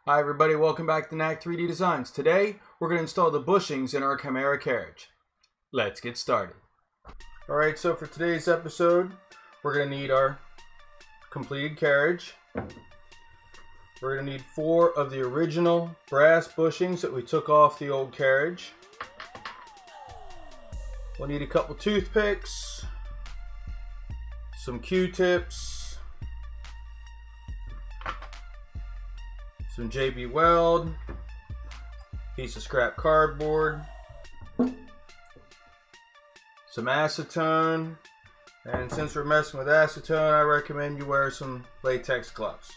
Hi everybody, welcome back to E3D Designs. Today we're going to install the bushings in our Chimera carriage. Let's get started. Alright, so for today's episode we're going to need our completed carriage. We're going to need 4 of the original brass bushings that we took off the old carriage. We'll need a couple toothpicks, some Q-tips, some JB Weld, piece of scrap cardboard, some acetone, and since we're messing with acetone, I recommend you wear some latex gloves.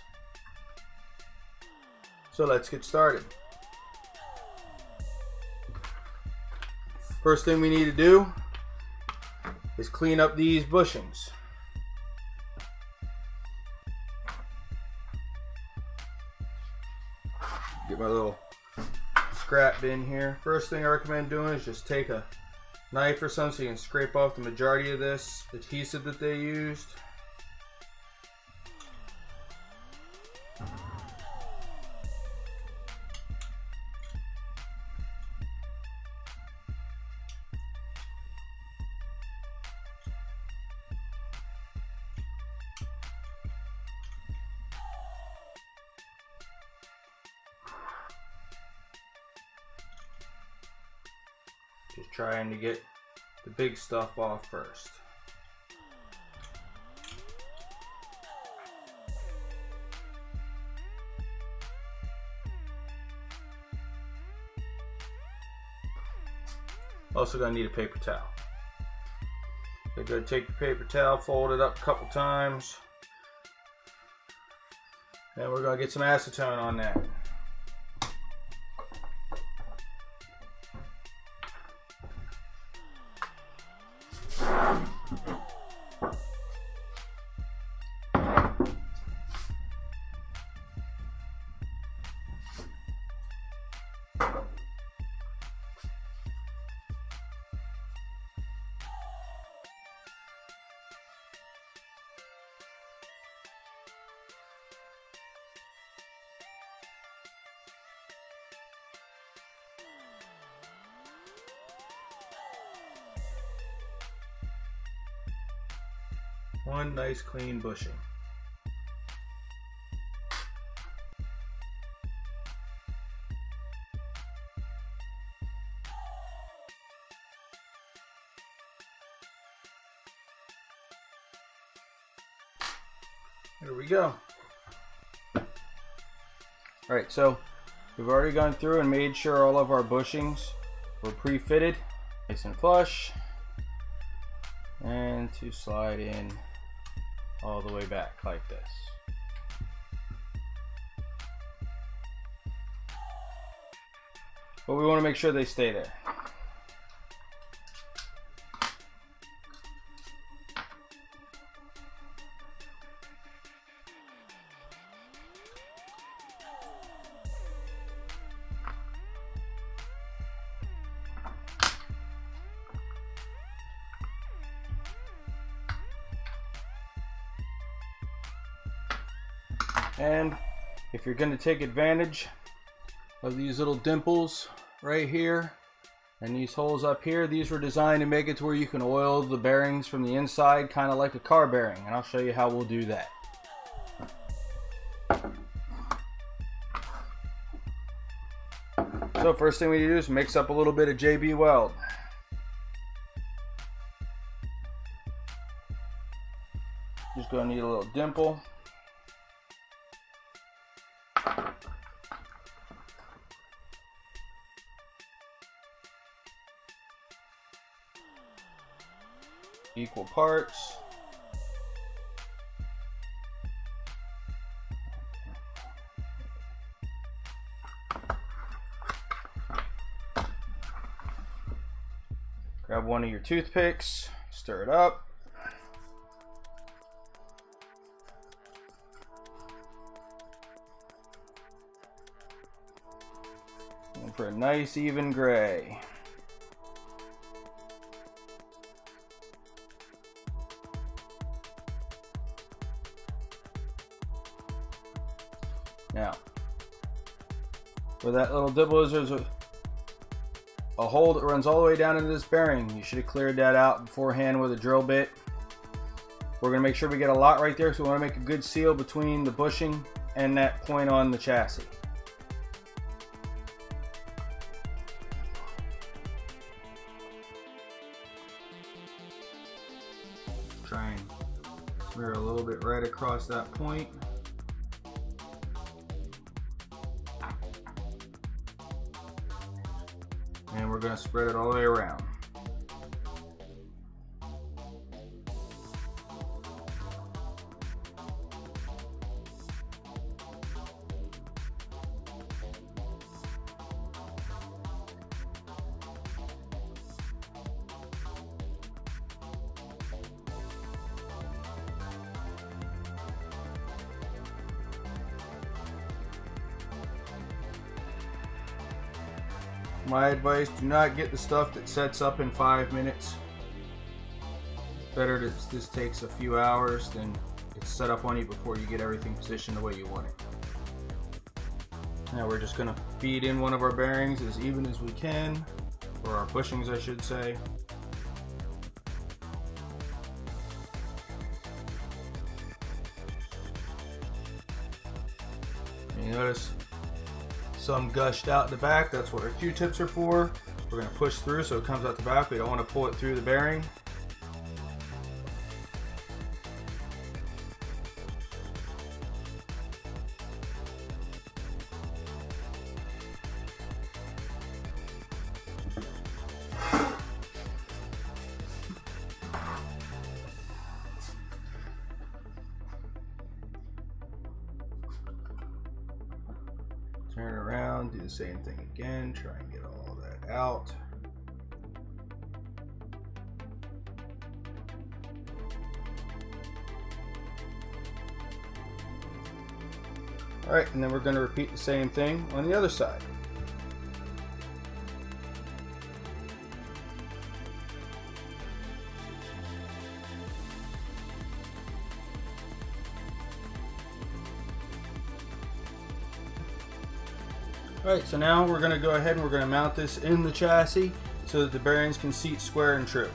So let's get started. First thing we need to do is clean up these bushings. Get my little scrap bin here. First thing I recommend doing is just take a knife or something so you can scrape off the majority of this adhesive that they used. Just trying to get the big stuff off first. Also gonna need a paper towel. So go take your paper towel, fold it up a couple times, and we're gonna get some acetone on that. One nice clean bushing. There we go. Alright, so we've already gone through and made sure all of our bushings were pre-fitted, nice and flush, and to slide in all the way back like this. But we want to make sure they stay there. And if you're going to take advantage of these little dimples right here and these holes up here, these were designed to make it to where you can oil the bearings from the inside, kind of like a car bearing, and I'll show you how we'll do that. So first thing we do is mix up a little bit of JB Weld. Just going to need a little dimple. Equal parts. Grab one of your toothpicks, stir it up. And for a nice even gray. Now, Where that little dibble is, there's a hole that runs all the way down into this bearing. You should have cleared that out beforehand with a drill bit. We're going to make sure we get a lot right there, so we want to make a good seal between the bushing and that point on the chassis. Try and smear a little bit right across that point. And we're going to spread it all the way around. My advice, do not get the stuff that sets up in 5 minutes. Better that this takes a few hours than it's set up on you before you get everything positioned the way you want it. Now we're just going to feed in one of our bearings as even as we can, or our bushings I should say. And you notice some gushed out the back. That's what our Q-tips are for. We're going to push through so it comes out the back. We don't want to pull it through the bearing. Turn around, do the same thing again, try and get all that out. Alright, and then we're going to repeat the same thing on the other side. Alright, so now we're going to go ahead and we're going to mount this in the chassis so that the bearings can seat square and true.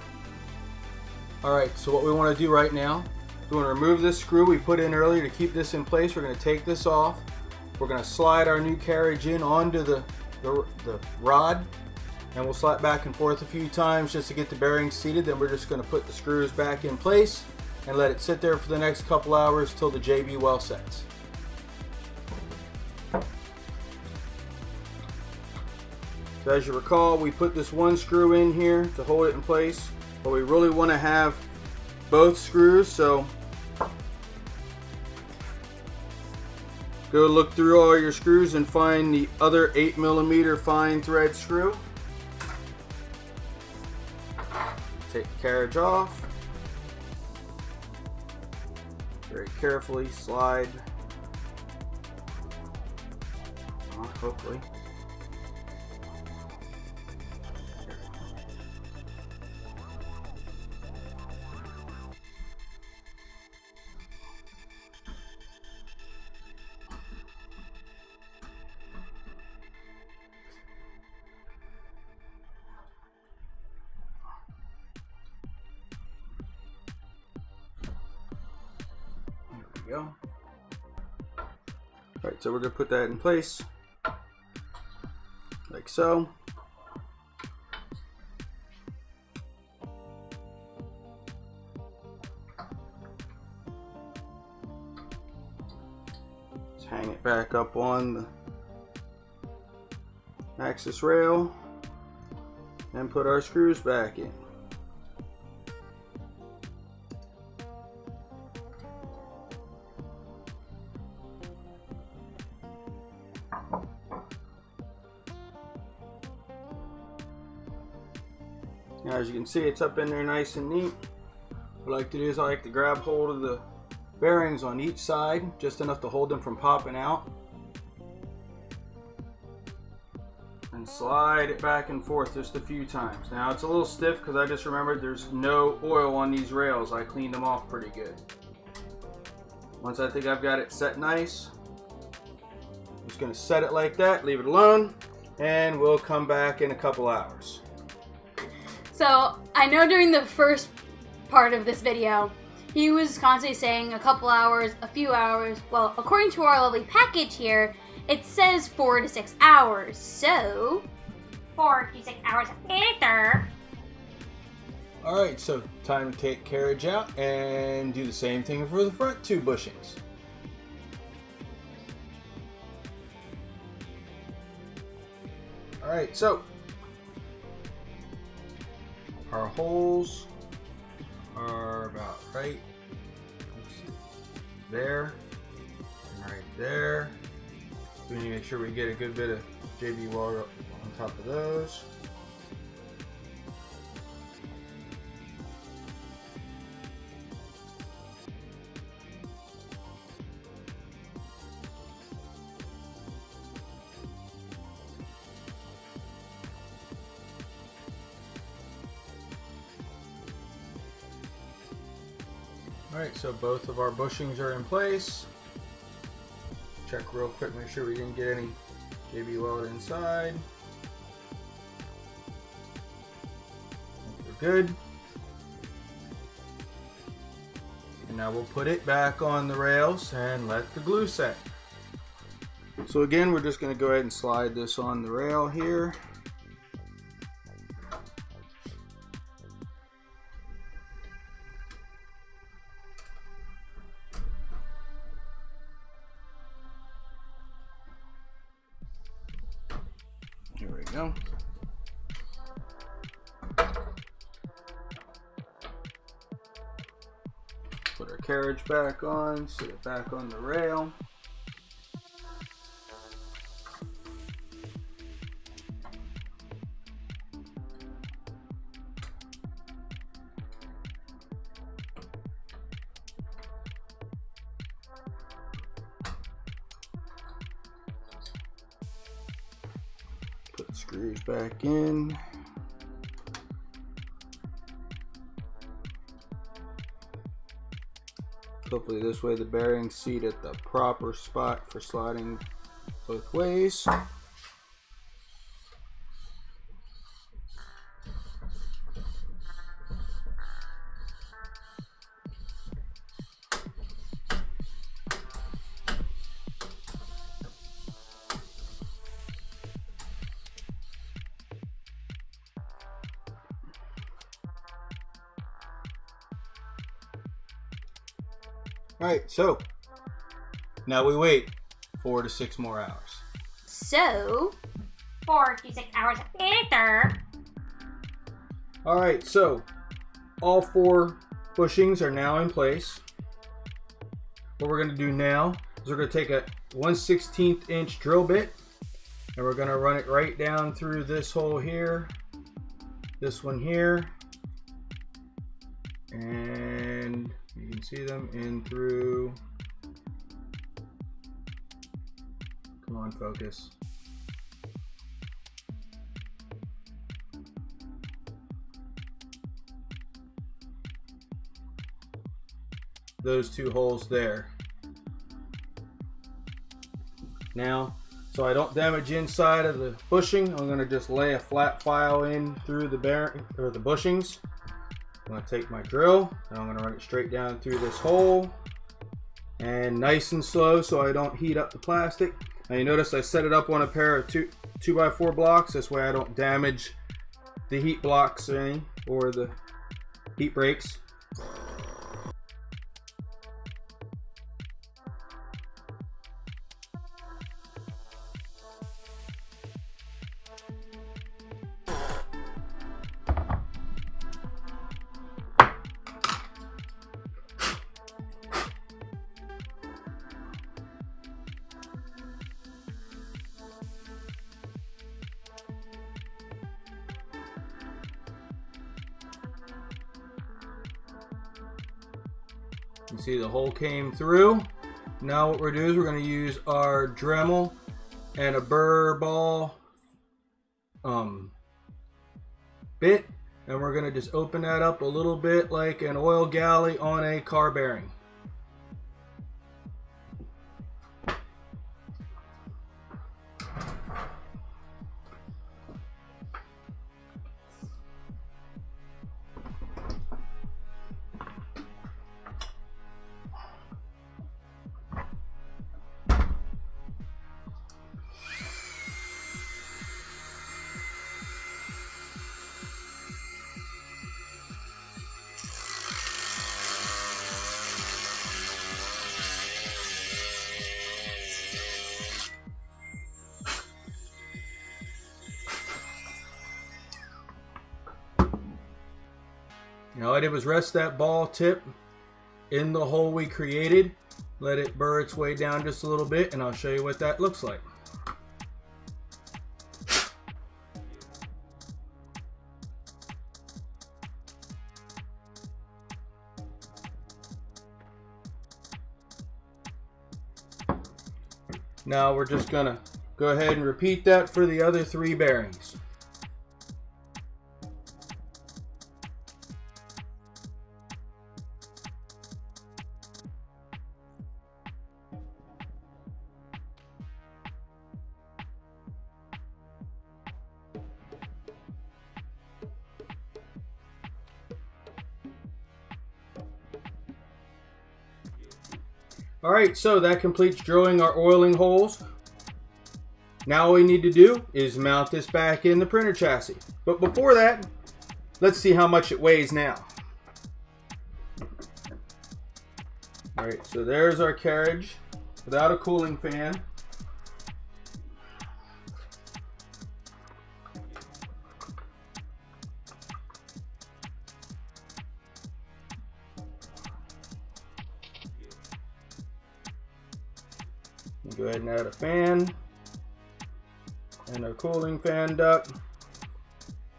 Alright, so what we want to do right now, we want to remove this screw we put in earlier to keep this in place. We're going to take this off. We're going to slide our new carriage in onto the rod, and we'll slide back and forth a few times just to get the bearings seated. Then we're just going to put the screws back in place and let it sit there for the next couple hours till the JB well sets. So as you recall, we put this one screw in here to hold it in place, but we really want to have both screws, so go look through all your screws and find the other 8mm fine thread screw. Take the carriage off. Very carefully slide, hopefully. Go. Alright, so we're going to put that in place like so. Just hang it back up on the axis rail and put our screws back in. Now, as you can see, it's up in there nice and neat. What I like to do is I like to grab hold of the bearings on each side, just enough to hold them from popping out, and slide it back and forth just a few times. Now it's a little stiff because I just remembered there's no oil on these rails. I cleaned them off pretty good. Once I think I've got it set nice, we'll just going to set it like that, leave it alone, and we'll come back in a couple hours. So I know during the first part of this video, he was constantly saying a couple hours, a few hours. Well, according to our lovely package here, it says 4 to 6 hours. So 4 to 6 hours later. Alright, so time to take carriage out and do the same thing for the front 2 bushings. Alright, so our holes are about right there and right there. We need to make sure we get a good bit of JB wire on top of those. Alright, so both of our bushings are in place. Check real quick, make sure we didn't get any JB weld inside. We're good. And now we'll put it back on the rails and let the glue set. So again, we're just going to go ahead and slide this on the rail here. Here we go. Put our carriage back on, sit it back on the rail. Put the screws back in. Hopefully this way the bearings seat at the proper spot for sliding both ways. Alright, so now we wait 4 to 6 more hours. So 4 to 6 hours later. Alright, so all 4 bushings are now in place. What we're going to do now is we're going to take a 1/16 inch drill bit and we're going to run it right down through this hole here, this one here, and you can see them in through. Come on, focus. Those 2 holes there. Now, so I don't damage inside of the bushing, I'm going to just lay a flat file in through the bearing or the bushings. I'm going to take my drill and I'm going to run it straight down through this hole, and nice and slow so I don't heat up the plastic. Now you notice I set it up on a pair of 2x4 blocks. This way I don't damage the heat blocks or the heat breaks. You see the hole came through. Now what we're doing is we're going to use our Dremel and a burr ball bit, and we're going to just open that up a little bit like an oil galley on a car bearing. Now all I did was rest that ball tip in the hole we created. Let it burr its way down just a little bit, and I'll show you what that looks like. Now we're just gonna go ahead and repeat that for the other 3 bearings. Alright, so that completes drilling our oiling holes. Now all we need to do is mount this back in the printer chassis. But before that, let's see how much it weighs now. Alright, so there's our carriage without a cooling fan. Go ahead and add a fan and a cooling fan duct.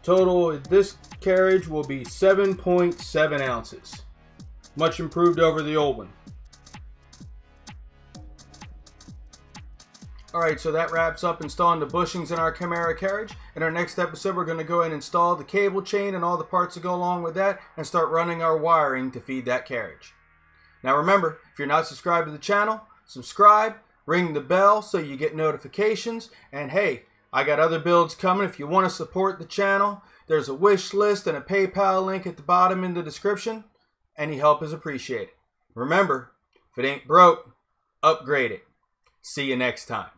Total of this carriage will be 7.7 ounces. Much improved over the old one. Alright, so that wraps up installing the bushings in our Chimera carriage. In our next episode, we're going to go ahead and install the cable chain and all the parts that go along with that and start running our wiring to feed that carriage. Now remember, if you're not subscribed to the channel, subscribe. Ring the bell so you get notifications. And hey, I got other builds coming. If you want to support the channel, there's a wish list and a PayPal link at the bottom in the description. Any help is appreciated. Remember, if it ain't broke, upgrade it. See you next time.